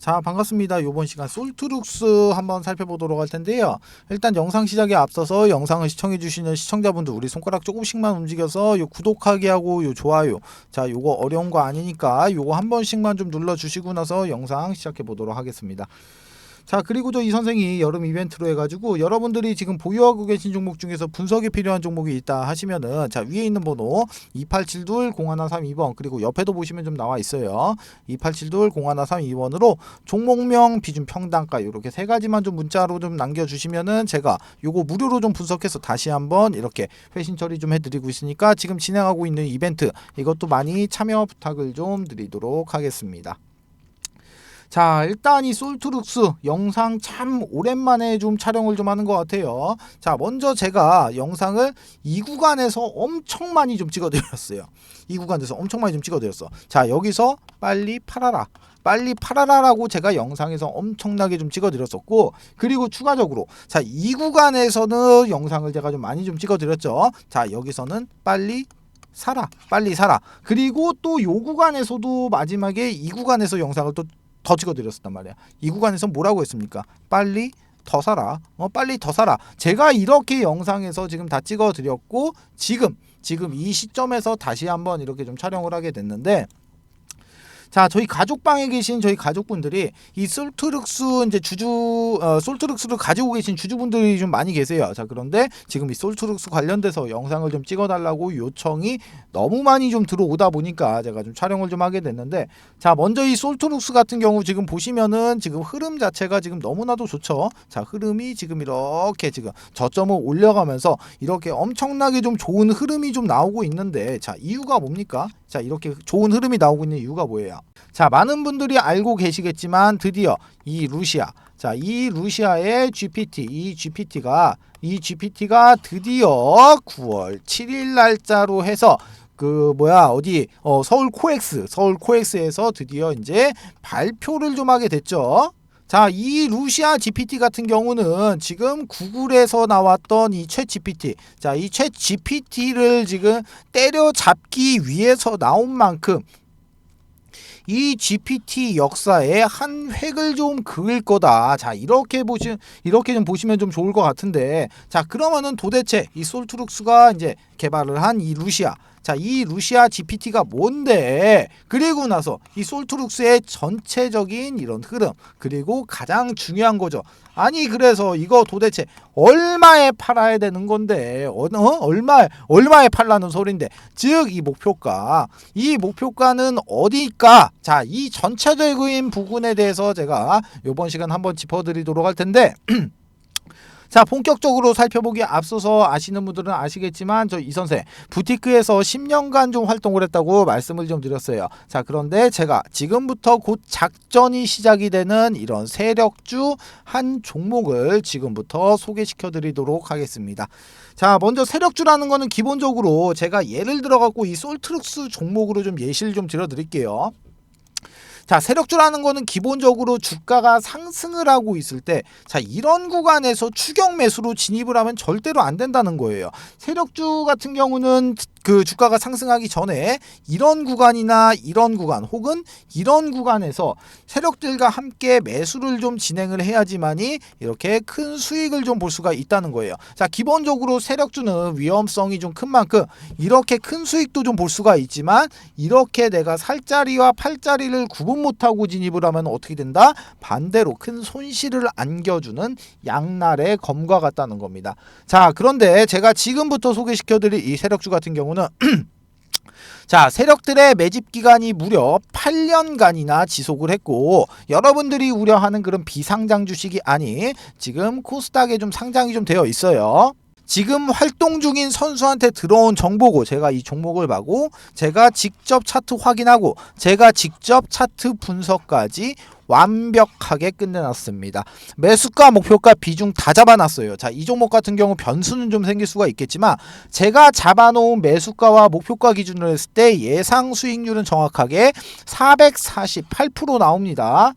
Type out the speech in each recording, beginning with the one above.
자, 반갑습니다. 이번 시간 솔트룩스 한번 살펴보도록 할 텐데요. 일단 영상 시작에 앞서서 영상을 시청해주시는 시청자분들 우리 손가락 조금씩만 움직여서 요 구독하기 하고 요 좋아요, 자 요거 어려운 거 아니니까 요거 한 번씩만 좀 눌러주시고 나서 영상 시작해 보도록 하겠습니다. 자, 그리고 이 선생이 여름 이벤트로 해가지고 여러분들이 지금 보유하고 계신 종목 중에서 분석이 필요한 종목이 있다 하시면은 자, 위에 있는 번호 2872-0132번 그리고 옆에도 보시면 좀 나와 있어요. 2872-0132번으로 종목명, 비중, 평단가 이렇게 세 가지만 좀 문자로 좀 남겨주시면은 제가 요거 무료로 좀 분석해서 다시 한번 이렇게 회신 처리 좀 해드리고 있으니까 지금 진행하고 있는 이벤트 이것도 많이 참여 부탁을 좀 드리도록 하겠습니다. 자, 일단 이 솔트룩스 영상 참 오랜만에 좀 촬영을 좀 하는 것 같아요. 자, 먼저 제가 영상을 이 구간에서 엄청 많이 좀 찍어드렸어요. 이 구간에서 엄청 많이 좀 찍어드렸어. 자, 여기서 빨리 팔아라, 빨리 팔아라라고 제가 영상에서 엄청나게 좀 찍어드렸었고, 그리고 추가적으로 자, 이 구간에서는 영상을 제가 좀 많이 좀 찍어드렸죠. 자, 여기서는 빨리 사라, 빨리 사라. 그리고 또 요 구간에서도 마지막에 이 구간에서 영상을 또 더 찍어드렸단 말이야. 이 구간에서 뭐라고 했습니까? 빨리 더 사라. 빨리 더 사라. 제가 이렇게 영상에서 지금 다 찍어드렸고 지금 이 시점에서 다시 한번 이렇게 좀 촬영을 하게 됐는데, 자, 저희 가족방에 계신 저희 가족분들이 이 솔트룩스 이제 솔트룩스를 가지고 계신 주주분들이 좀 많이 계세요. 자, 그런데 지금 이 솔트룩스 관련돼서 영상을 좀 찍어달라고 요청이 너무 많이 좀 들어오다 보니까 제가 좀 촬영을 좀 하게 됐는데, 자, 먼저 이 솔트룩스 같은 경우 지금 보시면은 지금 흐름 자체가 지금 너무나도 좋죠. 자, 흐름이 지금 이렇게 지금 저점을 올려가면서 이렇게 엄청나게 좀 좋은 흐름이 좀 나오고 있는데, 자, 이유가 뭡니까? 자, 이렇게 좋은 흐름이 나오고 있는 이유가 뭐예요? 자, 많은 분들이 알고 계시겠지만 드디어 이 루시아, 자, 이 루시아의 GPT, 이 GPT가 드디어 9월 7일 날짜로 해서 서울 코엑스에서 드디어 이제 발표를 좀 하게 됐죠. 자, 이 루시아 GPT 같은 경우는 지금 구글에서 나왔던 이 챗 GPT, 자, 이 챗 GPT를 지금 때려잡기 위해서 나온 만큼 이 GPT 역사에 한 획을 좀 그을 거다. 자, 이렇게 좀 보시면 좀 좋을 것 같은데, 자, 그러면은 도대체 이 솔트룩스가 이제 개발을 한 이 루시아, 자, 이 루시아 GPT가 뭔데? 그리고 나서 이 솔트룩스의 전체적인 이런 흐름, 그리고 가장 중요한 거죠. 아니, 그래서 이거 도대체 얼마에 팔아야 되는 건데, 얼마에 팔라는 소린데, 즉 이 목표가는 어디일까? 자, 이 전체적인 부분에 대해서 제가 이번 시간 한번 짚어드리도록 할 텐데. 자, 본격적으로 살펴보기에 앞서서 아시는 분들은 아시겠지만 저 이 선생 부티크에서 10년간 좀 활동을 했다고 말씀을 좀 드렸어요. 자, 그런데 제가 지금부터 곧 작전이 시작이 되는 이런 세력주 한 종목을 지금부터 소개시켜 드리도록 하겠습니다. 자, 먼저 세력주라는 거는 기본적으로 제가 예를 들어 갖고 이 솔트룩스 종목으로 좀 예시를 좀 들어 드릴게요. 자, 세력주라는 거는 기본적으로 주가가 상승을 하고 있을 때, 자, 이런 구간에서 추격 매수로 진입을 하면 절대로 안 된다는 거예요. 세력주 같은 경우는 그 주가가 상승하기 전에 이런 구간이나 이런 구간 혹은 이런 구간에서 세력들과 함께 매수를 좀 진행을 해야지만이 이렇게 큰 수익을 좀 볼 수가 있다는 거예요. 자, 기본적으로 세력주는 위험성이 좀 큰 만큼 이렇게 큰 수익도 좀 볼 수가 있지만, 이렇게 내가 살자리와 팔자리를 구분 못하고 진입을 하면 어떻게 된다? 반대로 큰 손실을 안겨주는 양날의 검과 같다는 겁니다. 자, 그런데 제가 지금부터 소개시켜드릴 이 세력주 같은 경우는 자, 세력들의 매집 기간이 무려 8년간이나 지속을 했고, 여러분들이 우려하는 그런 비상장 주식이 아닌 지금 코스닥에 좀 상장이 좀 되어 있어요. 지금 활동 중인 선수한테 들어온 정보고, 제가 이 종목을 보고 제가 직접 차트 확인하고 제가 직접 차트 분석까지 완벽하게 끝내놨습니다. 매수가, 목표가, 비중 다 잡아놨어요. 자, 이 종목 같은 경우 변수는 좀 생길 수가 있겠지만 제가 잡아놓은 매수가와 목표가 기준으로 했을 때 예상 수익률은 정확하게 448% 나옵니다.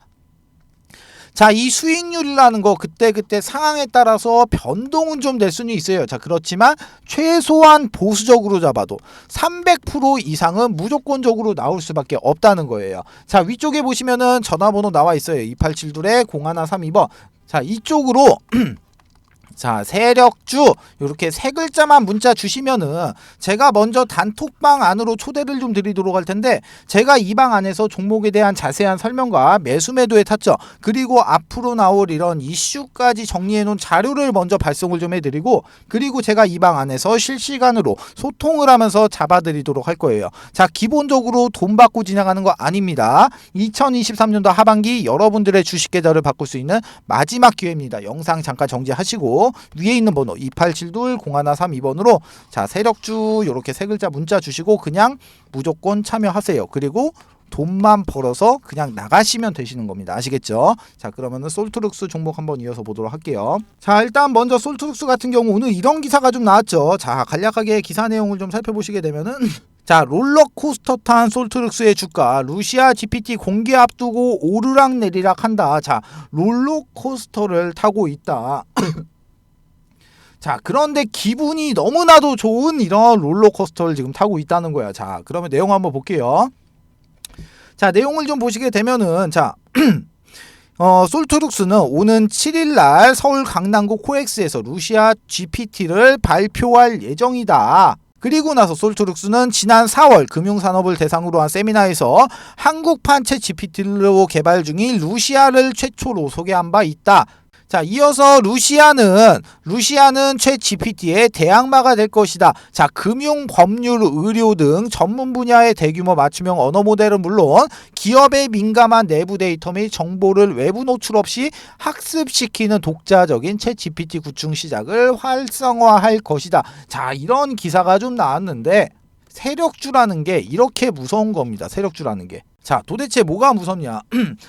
자, 이 수익률이라는 거 그때그때 상황에 따라서 변동은 좀 될 수는 있어요. 자, 그렇지만 최소한 보수적으로 잡아도 300% 이상은 무조건적으로 나올 수밖에 없다는 거예요. 자, 위쪽에 보시면은 전화번호 나와 있어요. 2872-0132번. 자, 이쪽으로 자, 세력주 이렇게 세 글자만 문자 주시면은 제가 먼저 단톡방 안으로 초대를 좀 드리도록 할 텐데, 제가 이 방 안에서 종목에 대한 자세한 설명과 매수 매도의 타점, 그리고 앞으로 나올 이런 이슈까지 정리해 놓은 자료를 먼저 발송을 좀 해드리고, 그리고 제가 이 방 안에서 실시간으로 소통을 하면서 잡아드리도록 할 거예요. 자, 기본적으로 돈 받고 지나가는 거 아닙니다. 2023년도 하반기 여러분들의 주식 계좌를 바꿀 수 있는 마지막 기회입니다. 영상 잠깐 정지하시고 위에 있는 번호 2872-0132번으로 자, 세력주 이렇게 세 글자 문자 주시고 그냥 무조건 참여하세요. 그리고 돈만 벌어서 그냥 나가시면 되시는 겁니다. 아시겠죠? 자, 그러면은 솔트룩스 종목 한번 이어서 보도록 할게요. 자, 일단 먼저 솔트룩스 같은 경우 오늘 이런 기사가 좀 나왔죠. 자, 간략하게 기사 내용을 좀 살펴보시게 되면은 자, 롤러코스터 탄 솔트룩스의 주가 루시아 GPT 공개 앞두고 오르락 내리락 한다. 자, 롤러코스터를 타고 있다. 자, 그런데 기분이 너무나도 좋은 이런 롤러코스터를 지금 타고 있다는 거야. 자, 그러면 내용 한번 볼게요. 자, 내용을 좀 보시게 되면은 자, 솔트룩스는 오는 7일날 서울 강남구 코엑스에서 루시아 GPT를 발표할 예정이다. 그리고 나서 솔트룩스는 지난 4월 금융산업을 대상으로 한 세미나에서 한국판 챗 GPT로 개발 중인 루시아를 최초로 소개한 바 있다. 자, 이어서 루시아는 챗 GPT의 대항마가 될 것이다. 자, 금융, 법률, 의료 등 전문 분야의 대규모 맞춤형 언어 모델은 물론 기업의 민감한 내부 데이터 및 정보를 외부 노출 없이 학습시키는 독자적인 챗 GPT 구축 시작을 활성화할 것이다. 자, 이런 기사가 좀 나왔는데 세력주라는 게 이렇게 무서운 겁니다. 세력주라는 게. 자, 도대체 뭐가 무섭냐?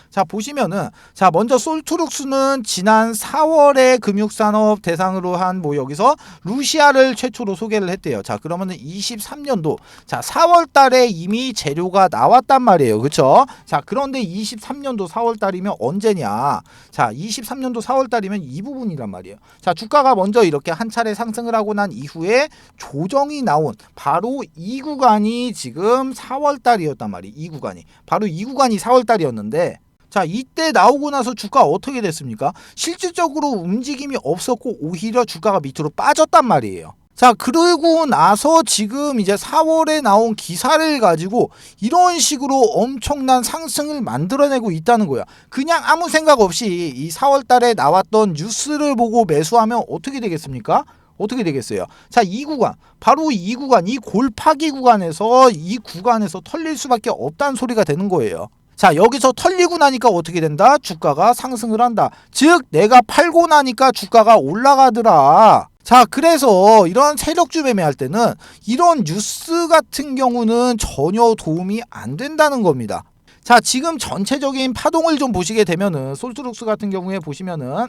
자, 보시면은 자, 먼저 솔트룩스는 지난 4월에 금융산업 대상으로 한 뭐 여기서 루시아를 최초로 소개를 했대요. 자, 그러면은 23년도 자, 4월 달에 이미 재료가 나왔단 말이에요. 그쵸? 자, 그런데 23년도 4월 달이면 언제냐? 자, 23년도 4월 달이면 이 부분이란 말이에요. 자, 주가가 먼저 이렇게 한 차례 상승을 하고 난 이후에 조정이 나온 바로 이 구간이 지금 4월 달이었단 말이에요. 이 구간이. 바로 이 구간이 4월달이었는데 자, 이때 나오고 나서 주가가 어떻게 됐습니까? 실질적으로 움직임이 없었고 오히려 주가가 밑으로 빠졌단 말이에요. 자, 그러고 나서 지금 이제 4월에 나온 기사를 가지고 이런 식으로 엄청난 상승을 만들어내고 있다는 거야. 그냥 아무 생각 없이 이 4월달에 나왔던 뉴스를 보고 매수하면 어떻게 되겠습니까? 어떻게 되겠어요? 자, 이 구간, 바로 이 구간, 이 골파기 구간에서 이 구간에서 털릴 수밖에 없다는 소리가 되는 거예요. 자, 여기서 털리고 나니까 어떻게 된다? 주가가 상승을 한다. 즉 내가 팔고 나니까 주가가 올라가더라. 자, 그래서 이런 세력주 매매할 때는 이런 뉴스 같은 경우는 전혀 도움이 안 된다는 겁니다. 자, 지금 전체적인 파동을 좀 보시게 되면은 솔트룩스 같은 경우에 보시면은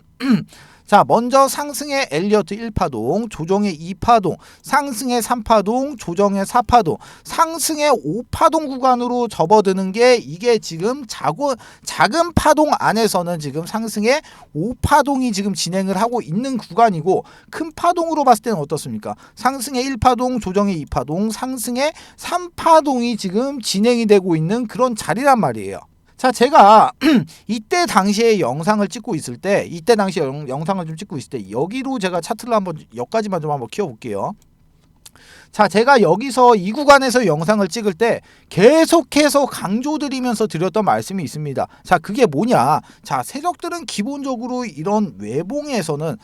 자, 먼저 상승의 엘리어트 1파동, 조정의 2파동, 상승의 3파동, 조정의 4파동, 상승의 5파동 구간으로 접어드는 게 이게 지금 작은 파동 안에서는 지금 상승의 5파동이 지금 진행을 하고 있는 구간이고, 큰 파동으로 봤을 때는 어떻습니까? 상승의 1파동, 조정의 2파동, 상승의 3파동이 지금 진행이 되고 있는 그런 자리란 말이에요. 자, 제가 이때 당시에 영상을 찍고 있을 때, 이때 당시에 영상을 좀 찍고 있을 때 여기로 제가 차트를 한번 여기까지만 좀 한번 키워볼게요. 자, 제가 여기서 이 구간에서 영상을 찍을 때 계속해서 강조드리면서 드렸던 말씀이 있습니다. 자, 그게 뭐냐? 자, 세력들은 기본적으로 이런 외봉에서는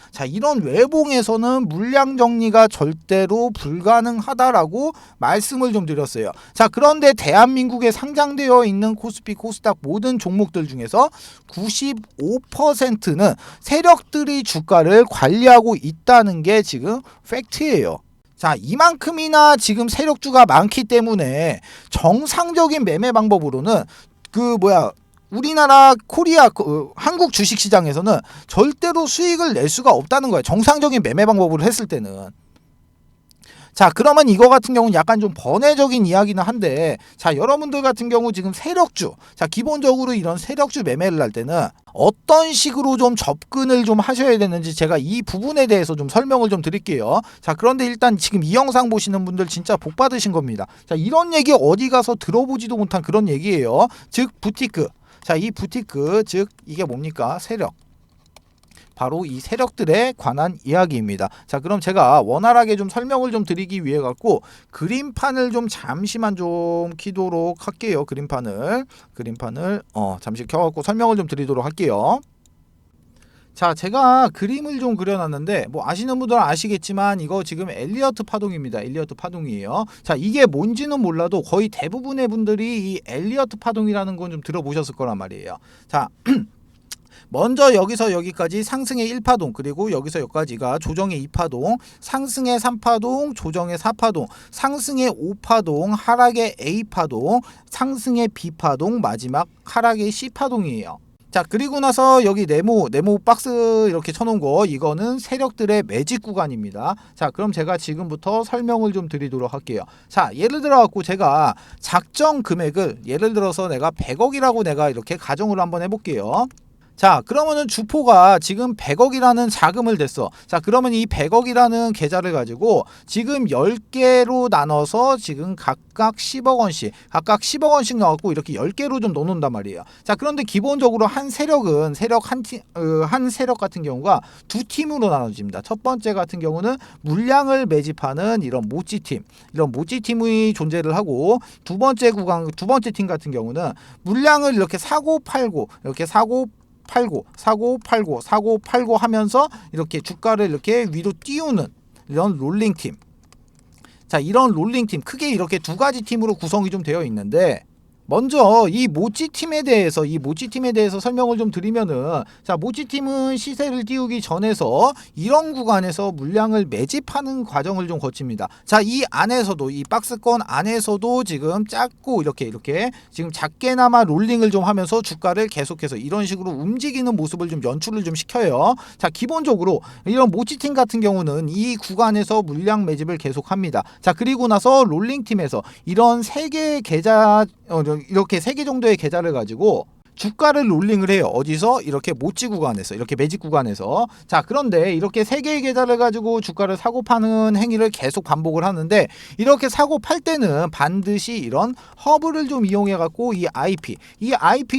물량 정리가 절대로 불가능하다라고 말씀을 좀 드렸어요. 자, 그런데 대한민국에 상장되어 있는 코스피, 코스닥 모든 종목들 중에서 95%는 세력들이 주가를 관리하고 있다는 게 지금 팩트예요. 자, 이만큼이나 지금 세력주가 많기 때문에 정상적인 매매 방법으로는 우리나라 한국 주식시장에서는 절대로 수익을 낼 수가 없다는 거예요. 정상적인 매매 방법으로 했을 때는. 자, 그러면 이거 같은 경우는 약간 좀 번외적인 이야기는 한데, 자, 여러분들 같은 경우 지금 세력주, 자, 기본적으로 이런 세력주 매매를 할 때는 어떤 식으로 좀 접근을 좀 하셔야 되는지 제가 이 부분에 대해서 좀 설명을 좀 드릴게요. 자, 그런데 일단 지금 이 영상 보시는 분들 진짜 복 받으신 겁니다. 자, 이런 얘기 어디 가서 들어보지도 못한 그런 얘기예요. 즉, 부티크. 자, 이 부티크, 즉, 이게 뭡니까? 세력. 바로 이 세력들에 관한 이야기입니다. 자, 그럼 제가 원활하게 좀 설명을 좀 드리기 위해 갖고 그림판을 좀 잠시만 좀 키도록 할게요. 그림판을 잠시 켜갖고 설명을 좀 드리도록 할게요. 자, 제가 그림을 좀 그려놨는데 뭐 아시는 분들은 아시겠지만 이거 지금 엘리어트 파동입니다. 엘리어트 파동이에요. 자, 이게 뭔지는 몰라도 거의 대부분의 분들이 이 엘리어트 파동이라는 건 좀 들어보셨을 거란 말이에요. 자, 먼저 여기서 여기까지 상승의 1파동, 그리고 여기서 여기까지가 조정의 2파동, 상승의 3파동, 조정의 4파동, 상승의 5파동, 하락의 A파동, 상승의 B파동, 마지막 하락의 C파동이에요. 자, 그리고 나서 여기 네모 박스 이렇게 쳐놓은 거, 이거는 세력들의 매직 구간입니다. 자, 그럼 제가 지금부터 설명을 좀 드리도록 할게요. 자, 예를 들어 갖고 제가 작정 금액을 예를 들어서 내가 100억이라고 내가 이렇게 가정을 한번 해볼게요. 자, 그러면은 주포가 지금 100억이라는 자금을 댔어. 자, 그러면 이 100억이라는 계좌를 가지고 지금 10개로 나눠서 지금 각각 10억 원씩 넣어갖고 이렇게 10개로 좀 넣어놓는단 말이에요. 자, 그런데 기본적으로 한 세력은 한 세력 같은 경우가 두 팀으로 나눠집니다. 첫 번째 같은 경우는 물량을 매집하는 이런 모찌팀이 존재를 하고, 두 번째 팀 같은 경우는 물량을 이렇게 사고 팔고 하면서 이렇게 주가를 이렇게 위로 띄우는 이런 롤링팀. 자, 이런 롤링팀, 크게 이렇게 두 가지 팀으로 구성이 좀 되어 있는데, 먼저 이 모찌팀에 대해서 설명을 좀 드리면은, 자, 모찌팀은 시세를 띄우기 전에서 이런 구간에서 물량을 매집하는 과정을 좀 거칩니다. 자, 이 안에서도, 이 박스권 안에서도 지금 작고 이렇게 지금 작게나마 롤링을 좀 하면서 주가를 계속해서 이런 식으로 움직이는 모습을 좀 연출을 좀 시켜요. 자, 기본적으로 이런 모찌팀 같은 경우는 이 구간에서 물량 매집을 계속합니다. 자, 그리고 나서 롤링팀에서 이런 3개의 계좌, 이렇게 3개 정도의 계좌를 가지고 주가를 롤링을 해요. 어디서? 이렇게 모찌 구간에서, 이렇게 매직 구간에서. 자, 그런데 이렇게 3개의 계좌를 가지고 주가를 사고 파는 행위를 계속 반복을 하는데, 이렇게 사고 팔 때는 반드시 이런 허브를 좀 이용해 갖고 이 IP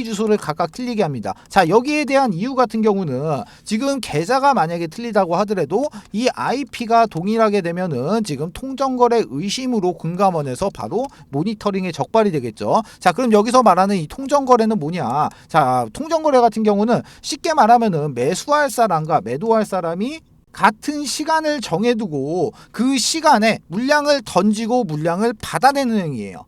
주소를 각각 틀리게 합니다. 자, 여기에 대한 이유 같은 경우는 지금 계좌가 만약에 틀리다고 하더라도 이 IP가 동일하게 되면은 지금 통정거래 의심으로 금감원에서 바로 모니터링에 적발이 되겠죠. 자, 그럼 여기서 말하는 이 통정거래는 뭐냐? 자, 통정거래 같은 경우는 쉽게 말하면은 매수할 사람과 매도할 사람이 같은 시간을 정해두고 그 시간에 물량을 던지고 물량을 받아내는 행위예요.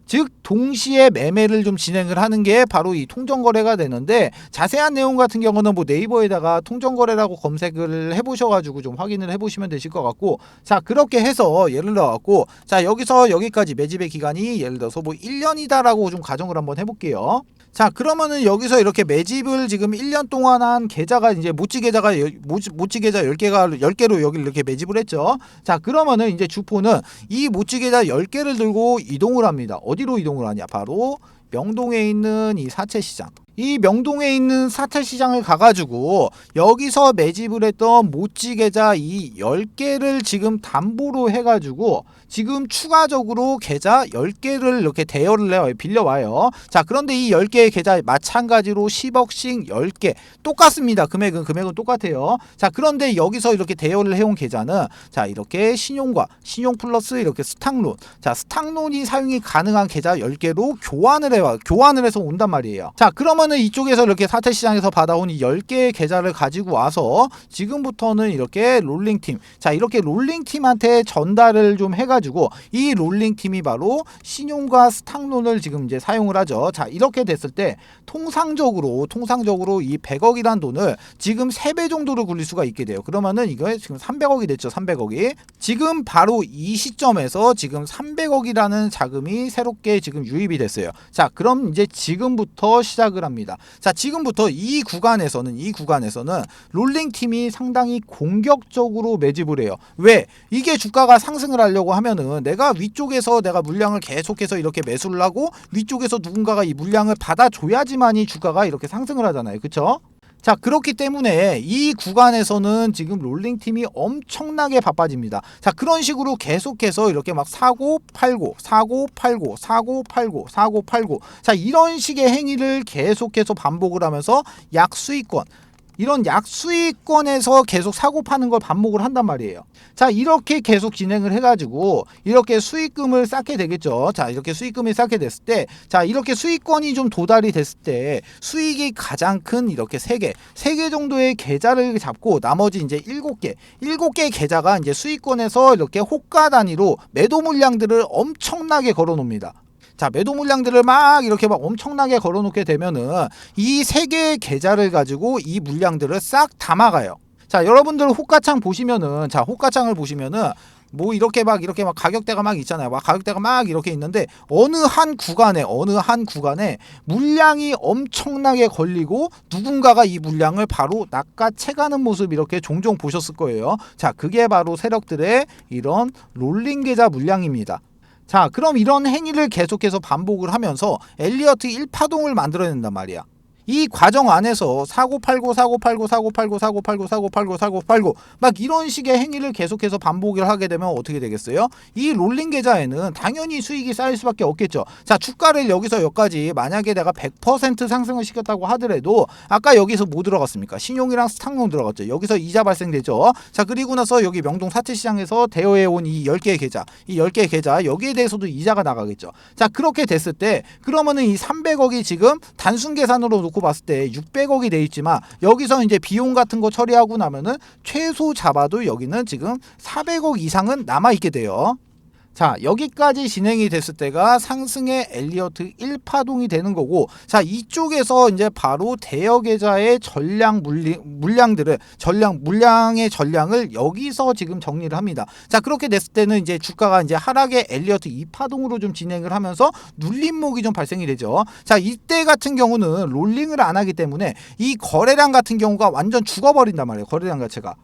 즉 동시에 매매를 좀 진행을 하는 게 바로 이 통정거래가 되는데, 자세한 내용 같은 경우는 뭐 네이버에다가 통정거래라고 검색을 해보셔가지고 좀 확인을 해보시면 되실 것 같고, 자, 그렇게 해서 예를 들어갖고, 자, 여기서 여기까지 매집의 기간이 예를 들어서 뭐 1년이다라고 좀 가정을 한번 해볼게요. 자, 그러면은 여기서 이렇게 매집을 지금 1년 동안 한 계좌가 이제 모찌 계좌 10개로 여기를 이렇게 매집을 했죠. 자, 그러면은 이제 주포는 이 모찌 계좌 10개를 들고 이동을 합니다. 어디로 이동을 하냐? 바로 명동에 있는 이 사채시장. 이 명동에 있는 사채시장을 가가지고 여기서 매집을 했던 모찌 계좌 이 10개를 지금 담보로 해가지고 지금 추가적으로 계좌 10개를 이렇게 대여를 해요. 빌려와요. 자, 그런데 이 10개의 계좌 마찬가지로 10억씩 10개 똑같습니다. 금액은 똑같아요. 자, 그런데 여기서 이렇게 대여를 해온 계좌는, 자, 이렇게 신용 플러스 이렇게 스탁론, 자, 스탁론이 사용이 가능한 계좌 10개로 교환을 해서 온단 말이에요. 자, 그러면은 이쪽에서 이렇게 사채시장에서 받아온 이 10개의 계좌를 가지고 와서 지금부터는 이렇게 롤링팀, 자, 이렇게 롤링팀한테 전달을 좀 해가지고 이 롤링팀이 바로 신용과 스탁론을 지금 이제 사용을 하죠. 자, 이렇게 됐을 때 통상적으로 이 100억이란 돈을 지금 3배 정도로 굴릴 수가 있게 돼요. 그러면은 이거 지금 300억이 됐죠. 300억이 지금 바로 이 시점에서 지금 300억이라는 자금이 새롭게 지금 유입이 됐어요. 자, 그럼 이제 지금부터 시작을 합니다. 합니다. 자, 지금부터 이 구간에서는 롤링 팀이 상당히 공격적으로 매집을 해요. 왜? 이게 주가가 상승을 하려고 하면은 내가 위쪽에서 내가 물량을 계속해서 이렇게 매수를 하고 위쪽에서 누군가가 이 물량을 받아줘야지만이 주가가 이렇게 상승을 하잖아요. 그쵸? 자, 그렇기 때문에 이 구간에서는 지금 롤링팀이 엄청나게 바빠집니다. 자, 그런 식으로 계속해서 이렇게 막 사고 팔고 사고 팔고 사고 팔고 사고 팔고, 자, 이런 식의 행위를 계속해서 반복을 하면서 약수익권, 이런 약수익권에서 계속 사고 파는 걸 반복을 한단 말이에요. 자, 이렇게 계속 진행을 해가지고 이렇게 수익금을 쌓게 되겠죠. 자, 이렇게 수익금이 쌓게 됐을 때, 자, 이렇게 수익권이 좀 도달이 됐을 때 수익이 가장 큰 이렇게 3개 정도의 계좌를 잡고 나머지 이제 7개 계좌가 이제 수익권에서 이렇게 호가 단위로 매도 물량들을 엄청나게 걸어 놓습니다. 자, 매도 물량들을 막 이렇게 막 엄청나게 걸어 놓게 되면은 이 3개의 계좌를 가지고 이 물량들을 싹 담아가요. 자, 여러분들 호가창 보시면은, 자, 호가창을 보시면은 뭐 이렇게 막 가격대가 막 있잖아요. 막 가격대가 막 이렇게 있는데 어느 한 구간에 물량이 엄청나게 걸리고 누군가가 이 물량을 바로 낚아채가는 모습 이렇게 종종 보셨을 거예요. 자, 그게 바로 세력들의 이런 롤링 계좌 물량입니다. 자, 그럼 이런 행위를 계속해서 반복을 하면서 엘리어트 1파동을 만들어낸단 말이야. 이 과정 안에서 사고 팔고 막 이런 식의 행위를 계속해서 반복을 하게 되면 어떻게 되겠어요? 이 롤링 계좌에는 당연히 수익이 쌓일 수밖에 없겠죠. 자, 주가를 여기서 여기까지 만약에 내가 100% 상승을 시켰다고 하더라도 아까 여기서 뭐 들어갔습니까? 신용이랑 스탁용 들어갔죠. 여기서 이자 발생되죠. 자, 그리고 나서 여기 명동 사채시장에서 대여해온 이 10개의 계좌 여기에 대해서도 이자가 나가겠죠. 자, 그렇게 됐을 때 그러면은 이 300억이 지금 단순 계산으로 놓고 봤을 때 600억이 돼 있지만 여기서 이제 비용 같은 거 처리하고 나면은 최소 잡아도 여기는 지금 400억 이상은 남아 있게 돼요. 자, 여기까지 진행이 됐을 때가 상승의 엘리어트 1파동이 되는 거고, 자, 이쪽에서 이제 바로 대여 계좌의 물량의 전량을 여기서 지금 정리를 합니다. 자, 그렇게 됐을 때는 이제 주가가 이제 하락의 엘리어트 2파동으로 좀 진행을 하면서 눌림목이 좀 발생이 되죠. 자, 이때 같은 경우는 롤링을 안 하기 때문에 이 거래량 같은 경우가 완전 죽어버린단 말이에요. 거래량 자체가.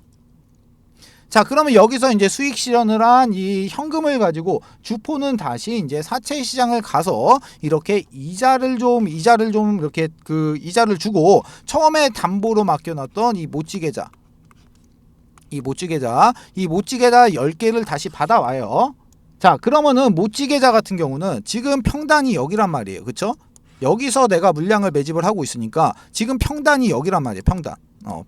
자, 그러면 여기서 이제 수익 실현을 한 이 현금을 가지고 주포는 다시 이제 사채 시장을 가서 이렇게 이자를 좀 이렇게 이자를 주고 처음에 담보로 맡겨놨던 이 모찌 계좌 10개를 다시 받아와요. 자, 그러면은 모찌 계좌 같은 경우는 지금 평단이 여기란 말이에요. 그쵸? 여기서 내가 물량을 매집을 하고 있으니까 지금 평단이 여기란 말이에요.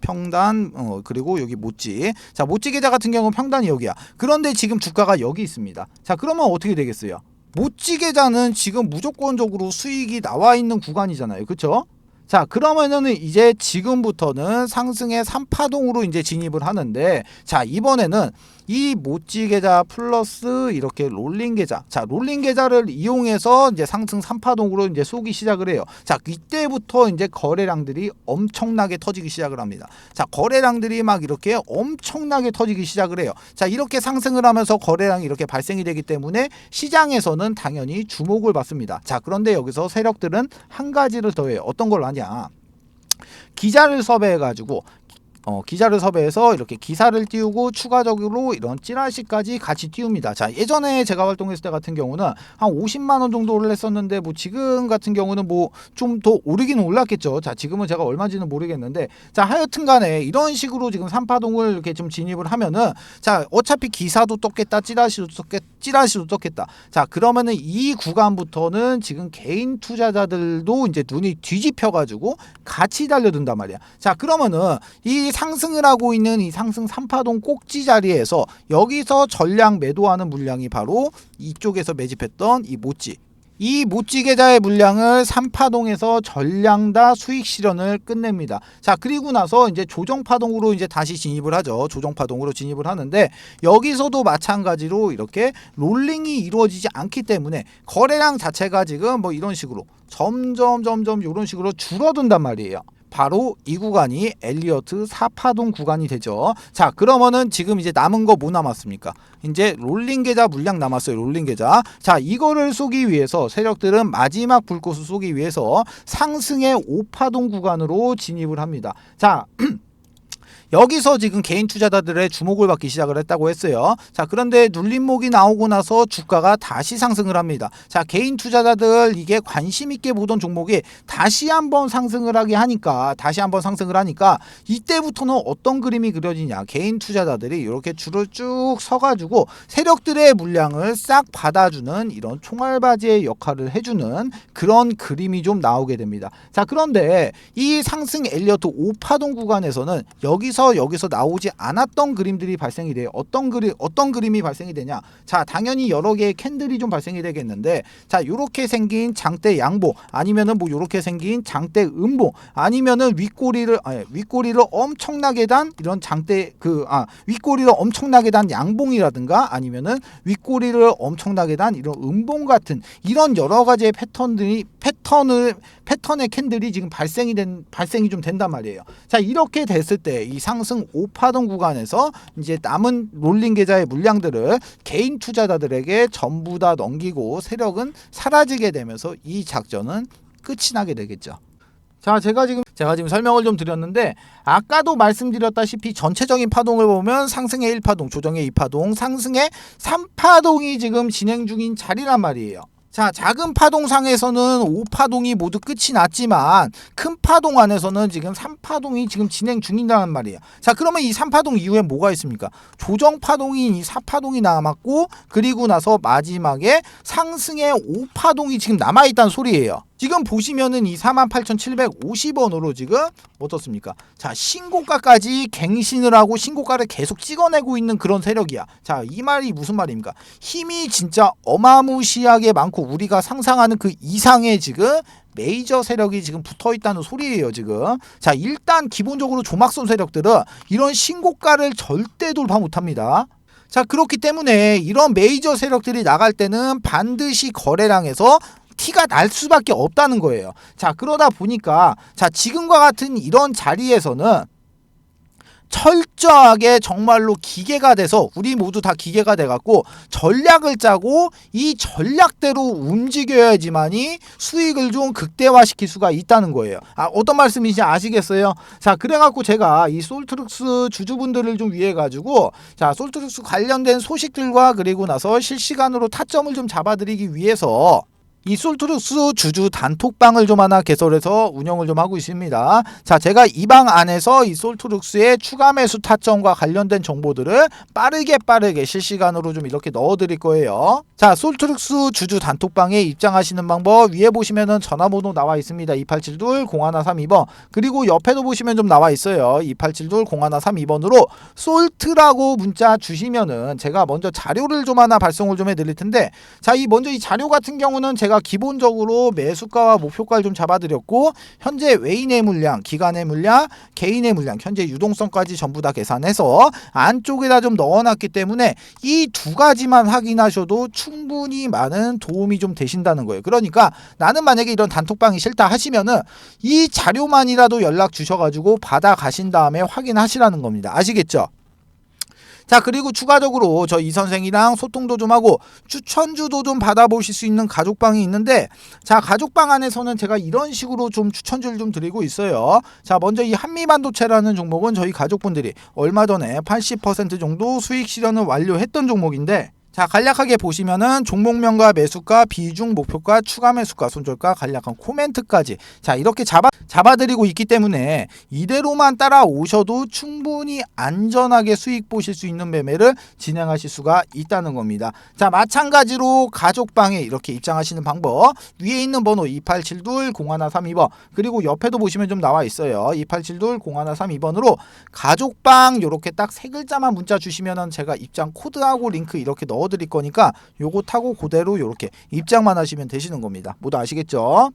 평단. 그리고 여기 모찌. 자, 모찌 계좌 같은 경우는 평단이 여기야. 그런데 지금 주가가 여기 있습니다. 자, 그러면 어떻게 되겠어요? 모찌 계좌는 지금 무조건적으로 수익이 나와 있는 구간이잖아요. 그쵸? 자, 그러면은 이제 지금부터는 상승의 3파동으로 이제 진입을 하는데, 자, 이번에는 이 모찌 계좌 플러스 이렇게 롤링 계좌, 자, 롤링 계좌를 이용해서 이제 상승 3파동으로 이제 쏘기 시작을 해요. 자, 이때부터 이제 거래량들이 엄청나게 터지기 시작을 합니다. 자, 거래량들이 막 이렇게 엄청나게 터지기 시작을 해요. 자, 이렇게 상승을 하면서 거래량이 이렇게 발생이 되기 때문에 시장에서는 당연히 주목을 받습니다. 자, 그런데 여기서 세력들은 한 가지를 더 해요. 어떤 걸 하냐? 기자를 섭외해가지고 기자를 섭외해서 이렇게 기사를 띄우고 추가적으로 이런 찌라시까지 같이 띄웁니다. 자, 예전에 제가 활동했을 때 같은 경우는 한 50만 원 정도를 했었는데 뭐 지금 같은 경우는 뭐 좀 더 오르기는 올랐겠죠. 자, 지금은 제가 얼마인지는 모르겠는데, 자, 하여튼 간에 이런 식으로 지금 3파동을 이렇게 좀 진입을 하면은, 자, 어차피 기사도 떴겠다, 찌라시도 떴겠다. 자, 그러면은 이 구간부터는 지금 개인 투자자들도 이제 눈이 뒤집혀 가지고 같이 달려든단 말이야. 자, 그러면은 이 상승을 하고 있는 이 상승 3파동 꼭지 자리에서 여기서 전량 매도하는 물량이 바로 이쪽에서 매집했던 이 모찌 계좌의 물량을 3파동에서 전량 다 수익 실현을 끝냅니다. 자, 그리고 나서 이제 조정파동으로 이제 다시 진입을 하죠. 조정파동으로 진입을 하는데 여기서도 마찬가지로 이렇게 롤링이 이루어지지 않기 때문에 거래량 자체가 지금 뭐 이런 식으로 점점 이런 식으로 줄어든단 말이에요. 바로 이 구간이 엘리어트 4파동 구간이 되죠. 자, 그러면은 지금 이제 남은 거 뭐 남았습니까? 이제 롤링 계좌 물량 남았어요. 롤링 계좌. 자, 이거를 쏘기 위해서 세력들은 마지막 불꽃을 쏘기 위해서 상승의 5파동 구간으로 진입을 합니다. 자, 여기서 지금 개인 투자자들의 주목을 받기 시작을 했다고 했어요. 자, 그런데 눌림목이 나오고 나서 주가가 다시 상승을 합니다. 자, 개인 투자자들 이게 관심 있게 보던 종목이 다시 한번 상승을 하니까 이때부터는 어떤 그림이 그려지냐. 개인 투자자들이 이렇게 줄을 쭉 서가지고 세력들의 물량을 싹 받아주는 이런 총알바지의 역할을 해주는 그런 그림이 좀 나오게 됩니다. 자, 그런데 이 상승 엘리어트 5파동 구간에서는 여기서 나오지 않았던 그림들이 발생이 돼요. 어떤 그림이 발생이 되냐? 자, 당연히 여러 개의 캔들이 좀 발생이 되겠는데, 자, 요렇게 생긴 장대 양보, 아니면은 뭐 요렇게 생긴 장대 음보, 아니면은 윗꼬리를 엄청나게 단 이런 윗꼬리를 엄청나게 단 양봉이라든가, 아니면은 윗꼬리를 엄청나게 단 이런 음봉 같은 이런 여러 가지의 패턴의 캔들이 지금 발생이 좀 된단 말이에요. 자, 이렇게 됐을 때 이 상승 5파동 구간에서 이제 남은 롤링 계좌의 물량들을 개인 투자자들에게 전부 다 넘기고 세력은 사라지게 되면서 이 작전은 끝이 나게 되겠죠. 자, 제가 지금 설명을 좀 드렸는데, 아까도 말씀드렸다시피 전체적인 파동을 보면 상승의 1파동, 조정의 2파동, 상승의 3파동이 지금 진행 중인 자리란 말이에요. 자, 작은 파동상에서는 5파동이 모두 끝이 났지만 큰 파동 안에서는 지금 3파동이 지금 진행 중이라는 말이에요. 자, 그러면 이 3파동 이후에 뭐가 있습니까? 조정 파동인 이 4파동이 남았고, 그리고 나서 마지막에 상승의 5파동이 지금 남아있다는 소리예요. 지금 보시면은 이 48,750원으로 지금 어떻습니까? 자, 신고가까지 갱신을 하고 신고가를 계속 찍어내고 있는 그런 세력이야. 자, 이 말이 무슨 말입니까? 힘이 진짜 어마무시하게 많고 우리가 상상하는 그 이상의 지금 메이저 세력이 지금 붙어 있다는 소리예요, 지금. 자, 일단 기본적으로 조막선 세력들은 이런 신고가를 절대 돌파 못 합니다. 자, 그렇기 때문에 이런 메이저 세력들이 나갈 때는 반드시 거래량에서 티가 날 수밖에 없다는 거예요. 자, 그러다 보니까 자, 지금과 같은 이런 자리에서는 철저하게 정말로 기계가 돼서 우리 모두 다 기계가 돼갖고 전략을 짜고 이 전략대로 움직여야지만이 수익을 좀 극대화시킬 수가 있다는 거예요. 아, 어떤 말씀인지 아시겠어요? 자, 그래갖고 제가 이 솔트룩스 주주분들을 좀 위해 가지고 자, 솔트룩스 관련된 소식들과 그리고 나서 실시간으로 타점을 좀 잡아드리기 위해서 이 솔트룩스 주주 단톡방을 좀 하나 개설해서 운영을 좀 하고 있습니다. 자, 제가 이 방 안에서 이 솔트룩스의 추가 매수 타점과 관련된 정보들을 빠르게 실시간으로 좀 이렇게 넣어드릴 거예요. 자, 솔트룩스 주주 단톡방에 입장하시는 방법 위에 보시면은 전화번호 나와 있습니다. 2872-0132번. 그리고 옆에도 보시면 좀 나와 있어요. 2872-0132번으로 솔트라고 문자 주시면은 제가 먼저 자료를 좀 하나 발송을 좀 해드릴 텐데, 자, 먼저 이 자료 같은 경우는 제가 기본적으로 매수가와 목표가를 좀 잡아드렸고, 현재 외인의 물량, 기관의 물량, 개인의 물량, 현재 유동성까지 전부 다 계산해서 안쪽에다 좀 넣어놨기 때문에 이 두 가지만 확인하셔도 충분히 많은 도움이 좀 되신다는 거예요. 그러니까 나는 만약에 이런 단톡방이 싫다 하시면은 이 자료만이라도 연락 주셔가지고 받아 가신 다음에 확인하시라는 겁니다. 아시겠죠? 자, 그리고 추가적으로 저 이 선생이랑 소통도 좀 하고 추천주도 좀 받아보실 수 있는 가족방이 있는데, 자, 가족방 안에서는 제가 이런 식으로 좀 추천주를 좀 드리고 있어요. 자, 먼저 이 한미반도체라는 종목은 저희 가족분들이 얼마 전에 80% 정도 수익 실현을 완료했던 종목인데, 자, 간략하게 보시면은 종목명과 매수가, 비중, 목표가, 추가 매수가, 손절가, 간략한 코멘트까지 자, 이렇게 잡아드리고 있기 때문에 이대로만 따라오셔도 충분히 안전하게 수익 보실 수 있는 매매를 진행하실 수가 있다는 겁니다. 자, 마찬가지로 가족방에 이렇게 입장하시는 방법 위에 있는 번호 2872-0132번, 그리고 옆에도 보시면 좀 나와 있어요. 2872-0132번으로 가족방 요렇게 딱 세 글자만 문자 주시면은 제가 입장 코드하고 링크 이렇게 넣어드릴 거니까 요거 타고 그대로 요렇게 입장만 하시면 되시는 겁니다. 모두 아시겠죠?